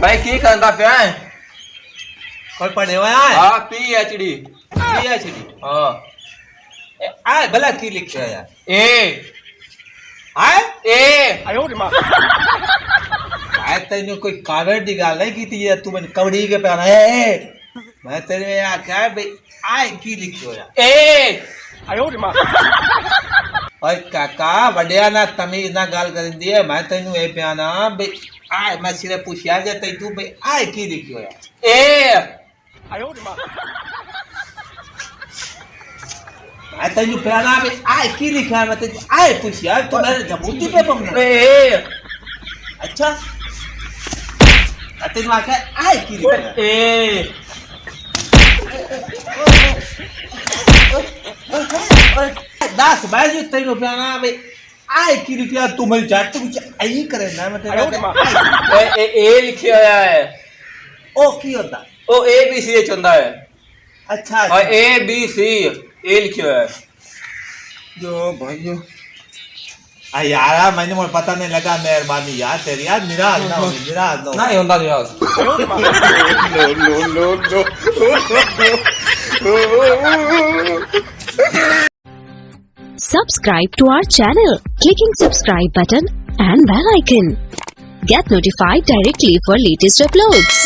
भाई की करता पे है? कोई पढ़े हुए हैं? हाँ PhD। PhD। हाँ आए भला की लिखे है यार? ए आए ए आए तेने कोई कागज की गाल नहीं की थी तू मैंने कबड्डी के पहना है मैं तेरे यार क्या है भाई आए की लिखे हो यार? ए ओए काका वड्या ना तमीज ना गाल कर दी है मैं तेनू ए प्याना भाई आए मैं सिर्फ पूछया जे तई तू भाई आए की लिखे हो यार? ए मैं तेनू प्याना भाई आए की लिखा है मैं तेनू आए पूछया तू मेरे जबूती पे पमना ए अच्छा तेनू आके आए की लिखा है? ए दास बाजू तेनू प्याना भाई आए की लिखा तू मिल जा तू कुछ आई करे ना मैं तेरे ए लिखे होया है। ओ की होता ओ ABC चंदा है अच्छा और ABC ए लिखे होया है। जो भाइयों आ यार मैंने मुझे पता नहीं लगा मेहरबानी यार तेरी यार निराश ना हो नहीं होता निराश। Subscribe to our channel, clicking subscribe button and bell icon. Get notified directly for latest uploads.